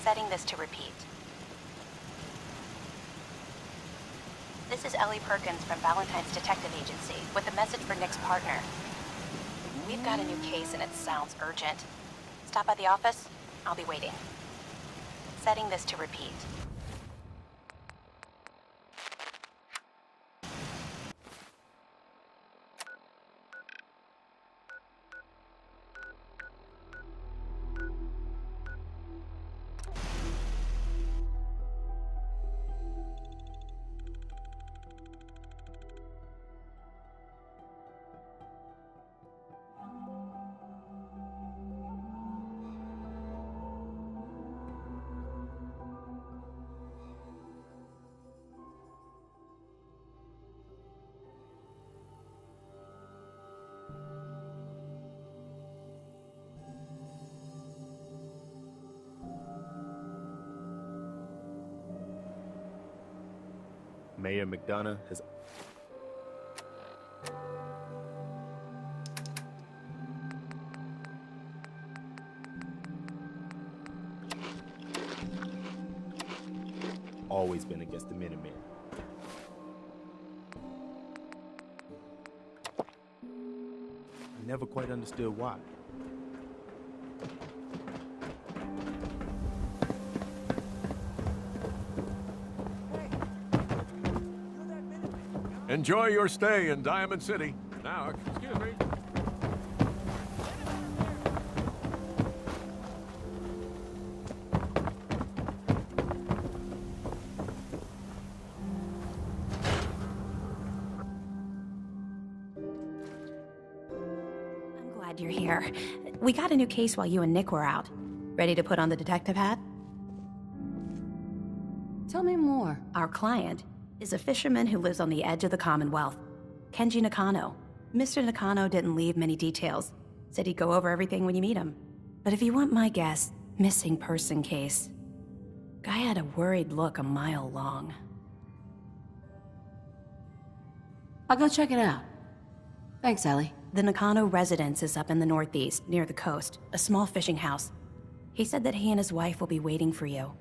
Setting this to repeat. This is Ellie Perkins from Valentine's Detective Agency with a message for Nick's partner. We've got a new case and it sounds urgent. Stop by the office. I'll be waiting. Setting this to repeat. Mayor McDonough has always been against the Minutemen. I never quite understood why. Enjoy your stay in Diamond City. Now, excuse me. I'm glad you're here. We got a new case while you and Nick were out. Ready to put on the detective hat? Tell me more. Our client is a fisherman who lives on the edge of the Commonwealth, Kenji Nakano. Mr. Nakano didn't leave many details. Said he'd go over everything when you meet him. But if you want my guess, missing person case. Guy had a worried look a mile long. I'll go check it out. Thanks, Ellie. The Nakano residence is up in the northeast, near the coast, a small fishing house. He said that he and his wife will be waiting for you.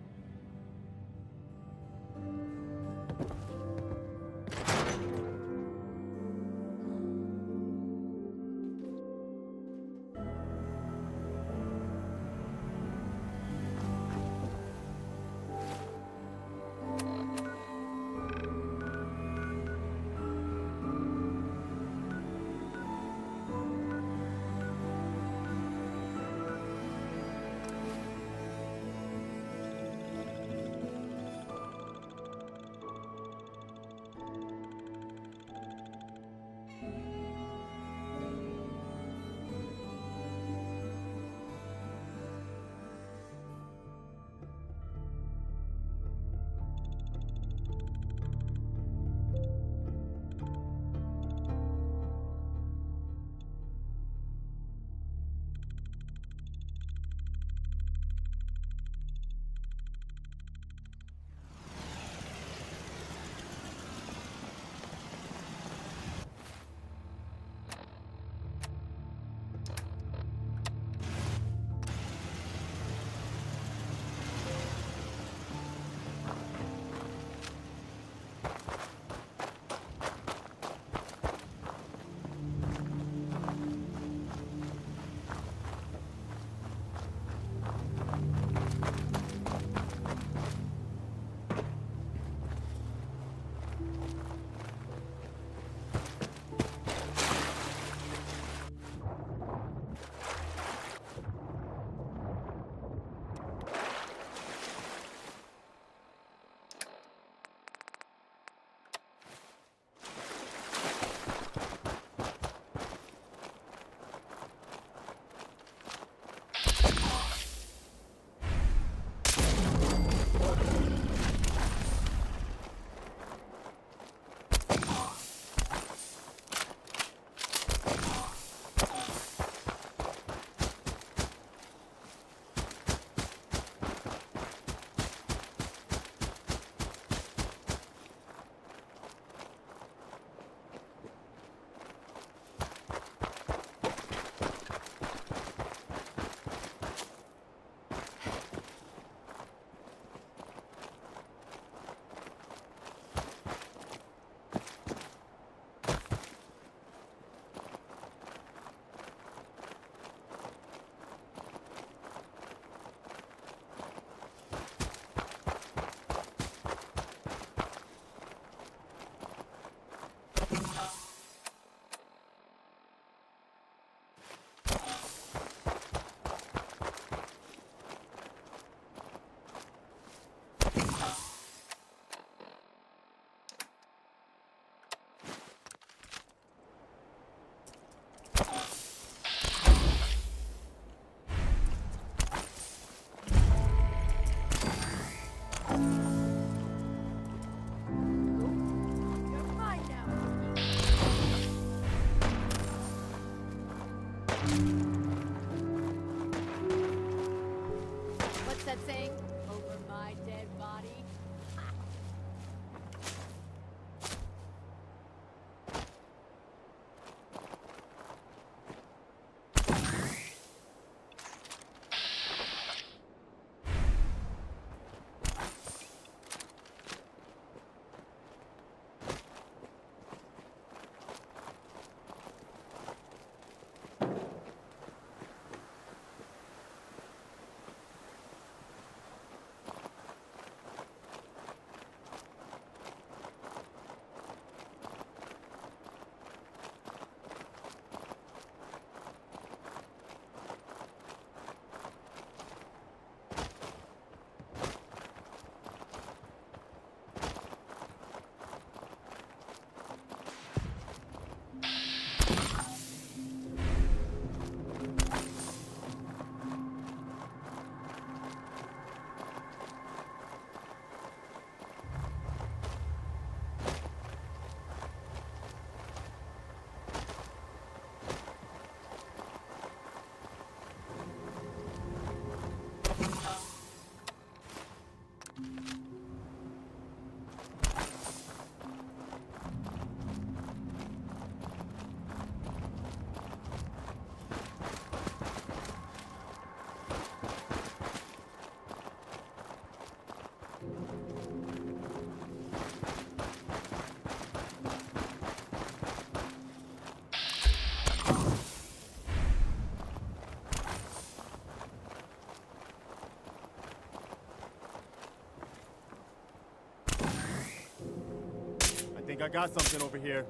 think I got something over here.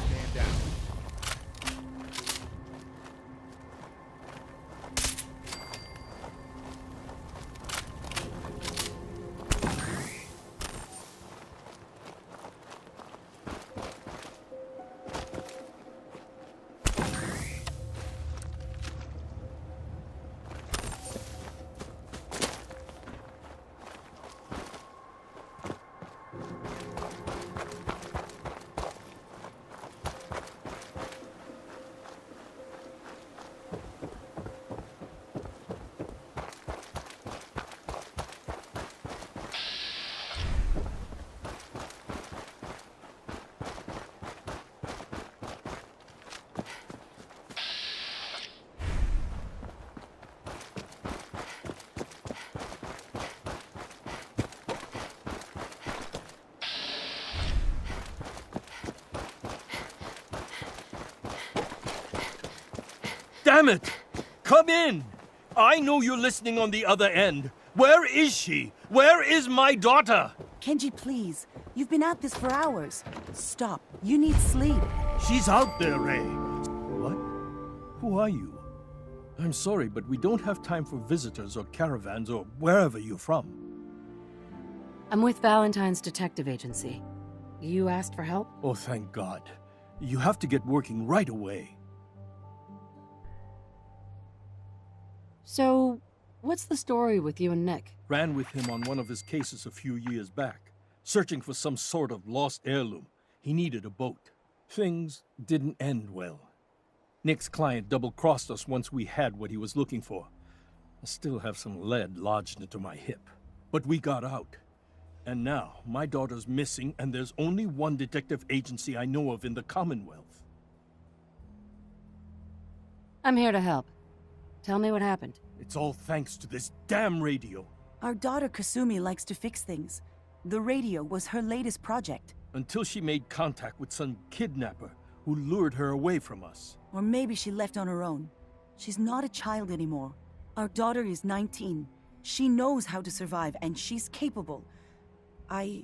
Stand down. Damn it! Come in! I know you're listening on the other end. Where is she? Where is my daughter? Kenji, please. You've been at this for hours. Stop. You need sleep. She's out there, Ray. What? Who are you? I'm sorry, but we don't have time for visitors or caravans or wherever you're from. I'm with Valentine's Detective Agency. You asked for help? Oh, thank God. You have to get working right away. So, what's the story with you and Nick? Ran with him on one of his cases a few years back, searching for some sort of lost heirloom. He needed a boat. Things didn't end well. Nick's client double-crossed us once we had what he was looking for. I still have some lead lodged into my hip. But we got out. And now, my daughter's missing, and there's only one detective agency I know of in the Commonwealth. I'm here to help. Tell me what happened. It's all thanks to this damn radio. Our daughter Kasumi likes to fix things. The radio was her latest project. Until she made contact with some kidnapper who lured her away from us. Or maybe she left on her own. She's not a child anymore. Our daughter is 19. She knows how to survive, and she's capable. I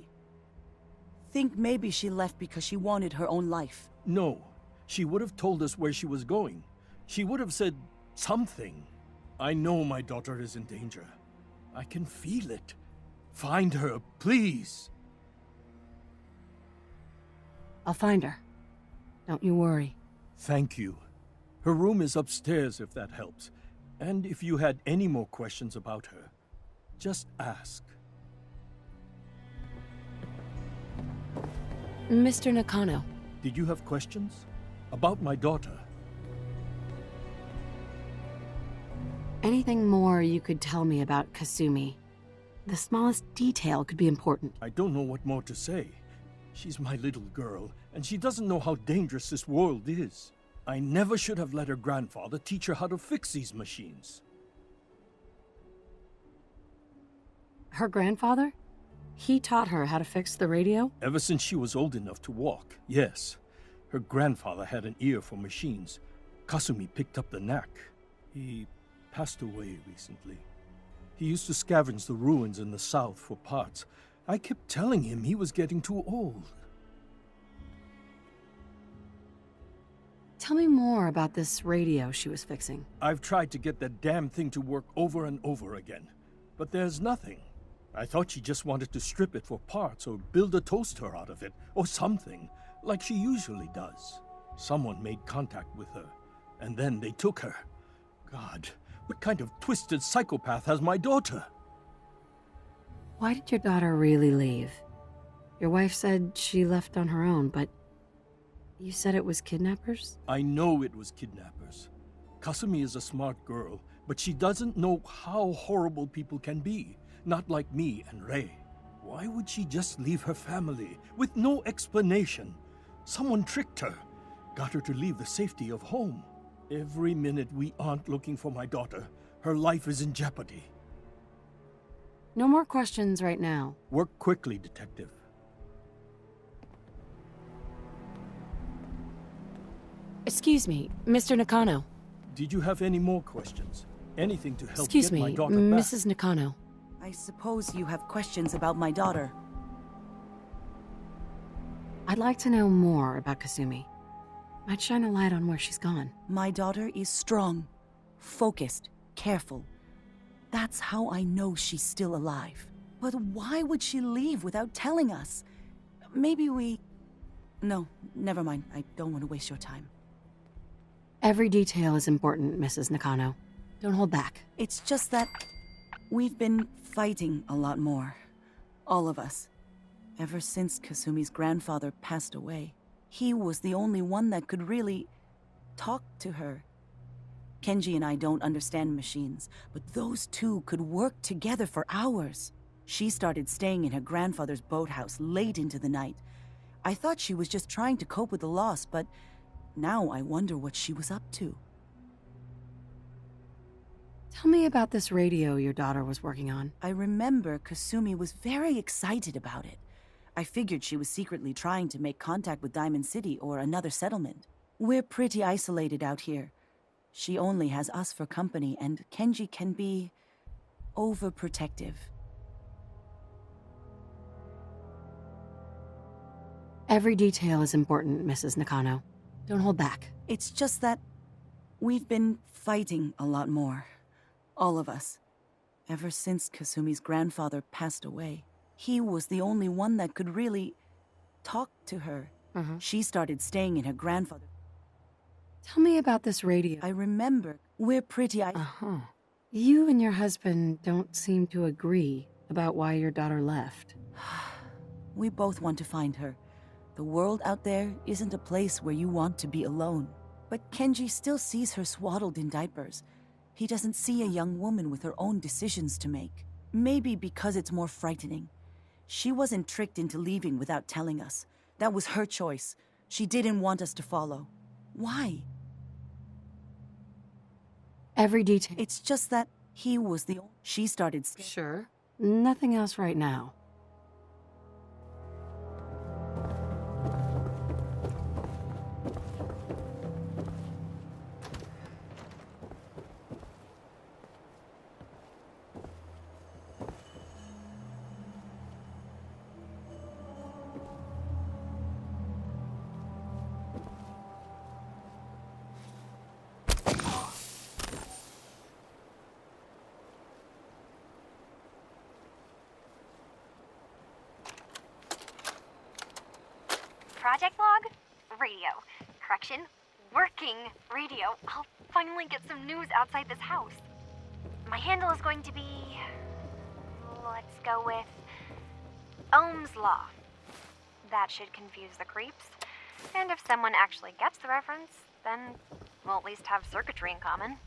think maybe she left because she wanted her own life. No. She would have told us where she was going. She would have said something. I know my daughter is in danger. I can feel it. Find her, please. I'll find her. Don't you worry. Thank you. Her room is upstairs if that helps. And if you had any more questions about her, just ask. Mr. Nakano. Did you have questions? About my daughter? Anything more you could tell me about Kasumi? The smallest detail could be important. I don't know what more to say. She's my little girl, and she doesn't know how dangerous this world is. I never should have let her grandfather teach her how to fix these machines. Her grandfather? He taught her how to fix the radio? Ever since she was old enough to walk, yes. Her grandfather had an ear for machines. Kasumi picked up the knack. He passed away recently. He used to scavenge the ruins in the south for parts. I kept telling him he was getting too old. Tell me more about this radio she was fixing. I've tried to get that damn thing to work over and over again, but there's nothing. I thought she just wanted to strip it for parts or build a toaster out of it, or something, like she usually does. Someone made contact with her, and then they took her. God, what kind of twisted psychopath has my daughter? Why did your daughter really leave? Your wife said she left on her own, but you said it was kidnappers? I know it was kidnappers. Kasumi is a smart girl, but she doesn't know how horrible people can be. Not like me and Ray. Why would she just leave her family with no explanation? Someone tricked her, got her to leave the safety of home. Every minute we aren't looking for my daughter, her life is in jeopardy. No more questions right now. Work quickly, Detective. Excuse me, Mr. Nakano. Did you have any more questions? Anything to help Excuse get my me, daughter back? Mrs. Nakano. I suppose you have questions about my daughter. I'd like to know more about Kasumi. Might shine a light on where she's gone. My daughter is strong, focused, careful. That's how I know she's still alive. But why would she leave without telling us? Maybe we... No, never mind. I don't want to waste your time. Every detail is important, Mrs. Nakano. Don't hold back. It's just that we've been fighting a lot more. All of us. Ever since Kasumi's grandfather passed away. He was the only one that could really talk to her. Kenji and I don't understand machines, but those two could work together for hours. She started staying in her grandfather's boathouse late into the night. I thought she was just trying to cope with the loss, but now I wonder what she was up to. Tell me about this radio your daughter was working on. I remember Kasumi was very excited about it. I figured she was secretly trying to make contact with Diamond City or another settlement. We're pretty isolated out here. She only has us for company, and Kenji can be overprotective. Every detail is important, Mrs. Nakano. Don't hold back. It's just that we've been fighting a lot more. All of us. Ever since Kasumi's grandfather passed away. He was the only one that could really talk to her. She started staying in her grandfather. Tell me about this radio. I remember. We're pretty... You and your husband don't seem to agree about why your daughter left. We both want to find her. The world out there isn't a place where you want to be alone. But Kenji still sees her swaddled in diapers. He doesn't see a young woman with her own decisions to make. Maybe because it's more frightening. She wasn't tricked into leaving without telling us. That was her choice. She didn't want us to follow. Why? Every detail. It's just that he was the... She started... Sure. Nothing else right now. Project log? Radio. Correction. Working radio. I'll finally get some news outside this house. My handle is going to be... Let's go with... Ohm's Law. That should confuse the creeps. And if someone actually gets the reference, then we'll at least have circuitry in common.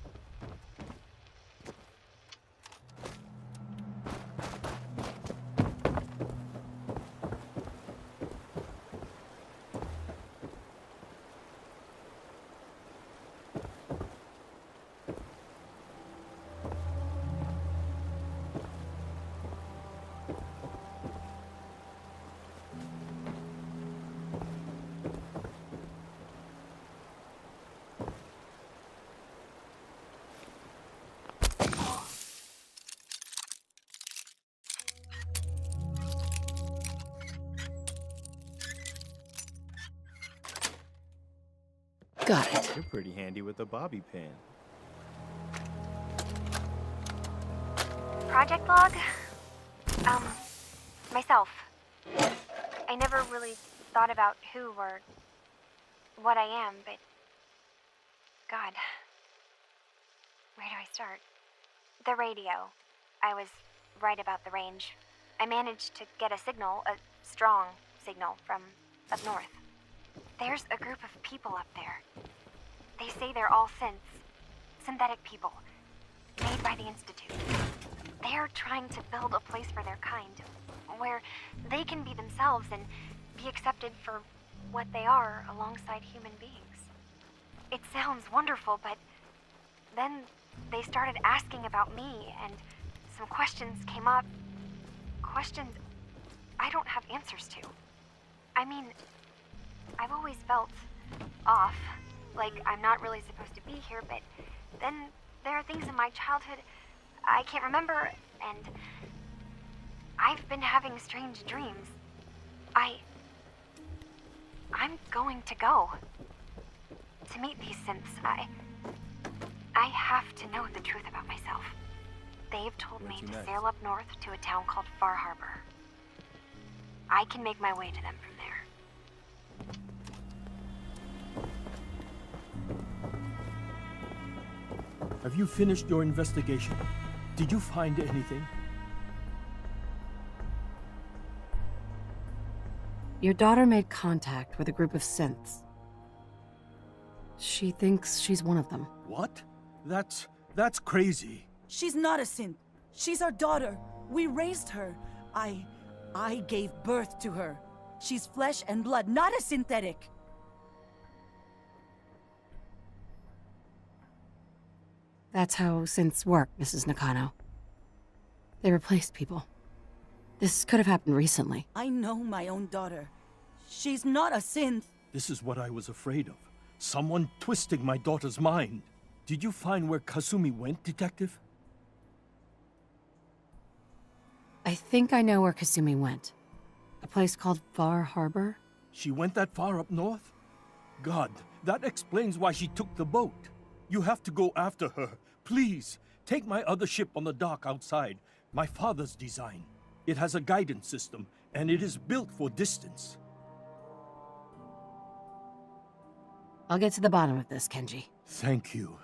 Got it. You're pretty handy with a bobby pin. Project log? Myself. I never really thought about who or what I am, but... God. Where do I start? The radio. I was right about the range. I managed to get a signal, a strong signal, from up north. There's a group of people up there. They say they're all synthetic people, made by the Institute. They're trying to build a place for their kind, where they can be themselves and be accepted for what they are alongside human beings. It sounds wonderful, but then they started asking about me, and some questions came up. Questions I don't have answers to. I mean, I've always felt off, like I'm not really supposed to be here, but then there are things in my childhood I can't remember, and I've been having strange dreams. I'm going to go. To meet these synths, I have to know the truth about myself. They've told me to sail up north to a town called Far Harbor. I can make my way to them from there. Have you finished your investigation? Did you find anything? Your daughter made contact with a group of synths. She thinks she's one of them. What? That's crazy. She's not a synth. She's our daughter. We raised her. I gave birth to her. She's flesh and blood, not a synthetic. That's how synths work, Mrs. Nakano. They replace people. This could have happened recently. I know my own daughter. She's not a synth. This is what I was afraid of. Someone twisting my daughter's mind. Did you find where Kasumi went, Detective? I think I know where Kasumi went. A place called Far Harbor? She went that far up north? God, that explains why she took the boat. You have to go after her. Please, take my other ship on the dock outside. My father's design. It has a guidance system, and it is built for distance. I'll get to the bottom of this, Kenji. Thank you.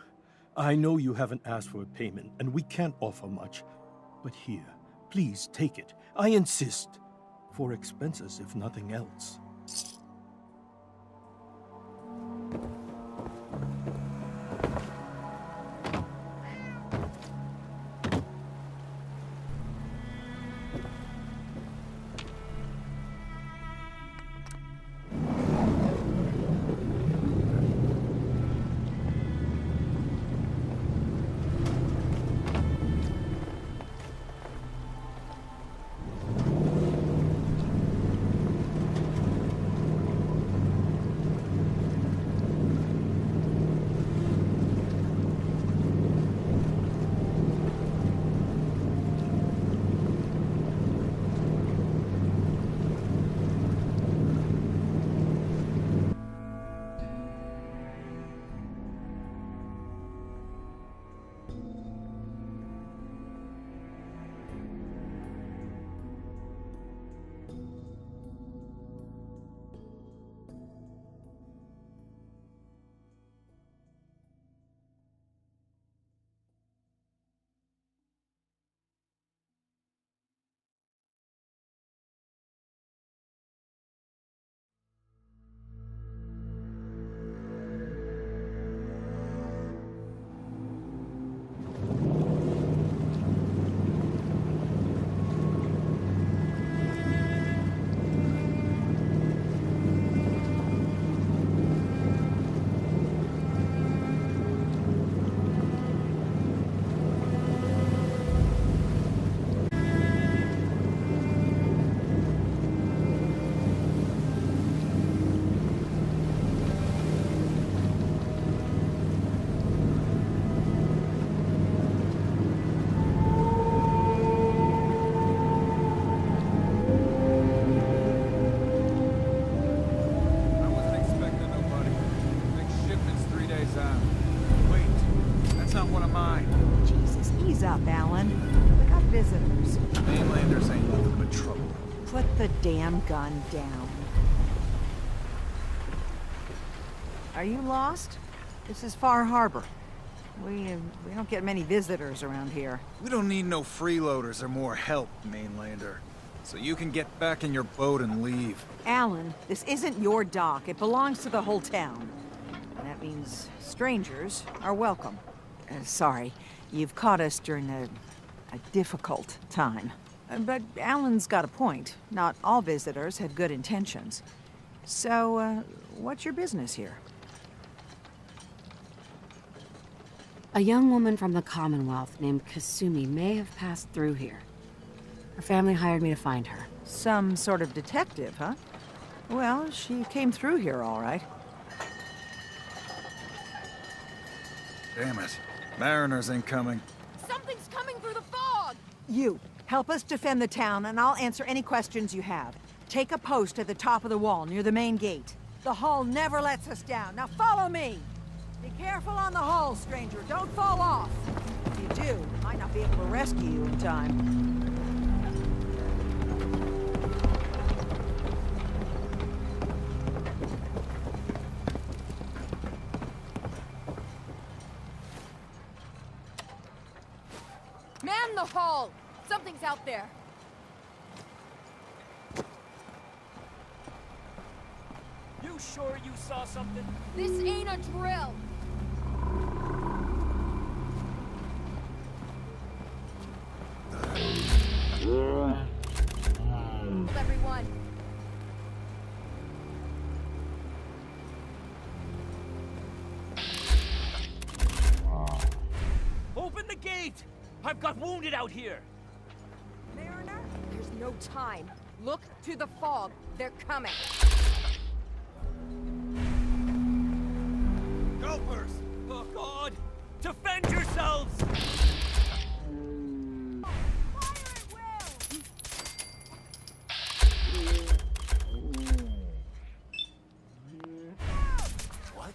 I know you haven't asked for a payment, and we can't offer much. But here, please take it. I insist. For expenses, if nothing else. Damn gun down. Are you lost? This is Far Harbor. We don't get many visitors around here. We don't need no freeloaders or more help, mainlander. So you can get back in your boat and leave. Alan, this isn't your dock. It belongs to the whole town. And that means strangers are welcome. Sorry, you've caught us during a difficult time. But Alan's got a point. Not all visitors have good intentions. So, what's your business here? A young woman from the Commonwealth named Kasumi may have passed through here. Her family hired me to find her. Some sort of detective, huh? Well, she came through here all right. Damn it. Mariners incoming. Something's coming through the fog! You, help us defend the town, and I'll answer any questions you have. Take a post at the top of the wall, near the main gate. The hull never lets us down. Now follow me! Be careful on the hull, stranger. Don't fall off. If you do, we might not be able to rescue you in time. Man the hull! Something's out there. You sure you saw something? This ain't a drill! Everyone. Open the gate! I've got wounded out here! Mariner, there's no time. Look to the fog. They're coming. Gulpers! Oh, God! Defend yourselves! What?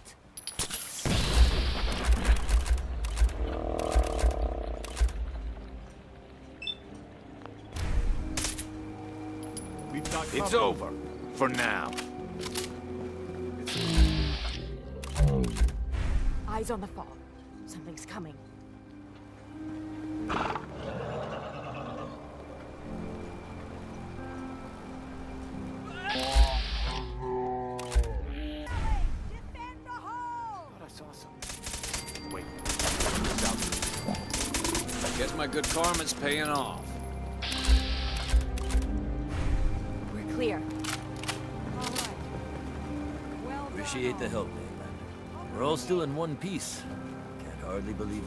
It's over. For now. Eyes on the fog. Something's coming. Defend the hull! I saw something. Wait. Guess my good karma's paying off. We're clear. All right. Well Appreciate the help, Mainlander. We're all still in one piece. Can't hardly believe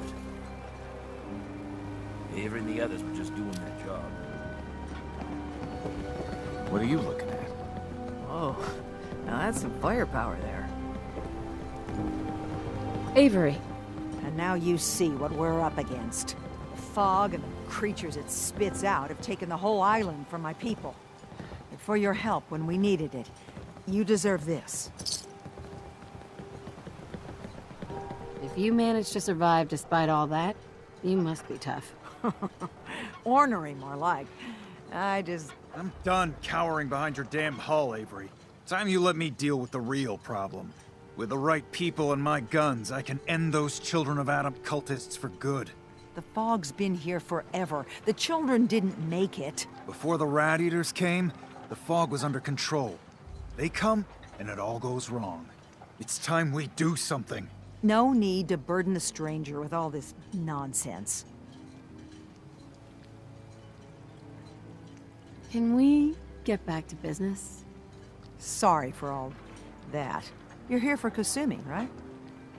it. Avery and the others were just doing their job. What are you looking at? Oh, now that's some firepower there. Avery. And now you see what we're up against. The fog and the creatures it spits out have taken the whole island from my people. And for your help when we needed it, you deserve this. If you managed to survive despite all that, you must be tough. Ornery, more like. I'm done cowering behind your damn hull, Avery. Time you let me deal with the real problem. With the right people and my guns, I can end those Children of Adam cultists for good. The fog's been here forever. The children didn't make it. Before the Rat Eaters came, the fog was under control. They come, and it all goes wrong. It's time we do something. No need to burden the stranger with all this nonsense. Can we get back to business? Sorry for all that. You're here for Kasumi, right?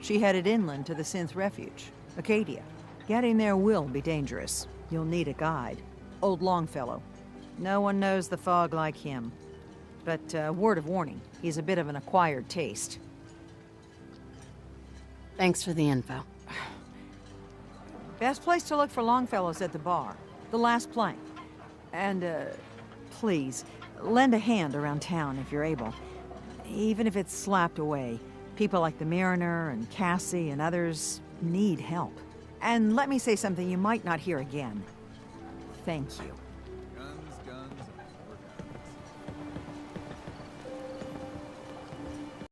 She headed inland to the Synth Refuge, Acadia. Getting there will be dangerous. You'll need a guide. Old Longfellow. No one knows the fog like him. But, word of warning, he's a bit of an acquired taste. Thanks for the info. Best place to look for Longfellow's at the bar. The last plank. And, please, lend a hand around town if you're able. Even if it's slapped away. People like the Mariner and Cassie and others need help. And let me say something you might not hear again. Thank you.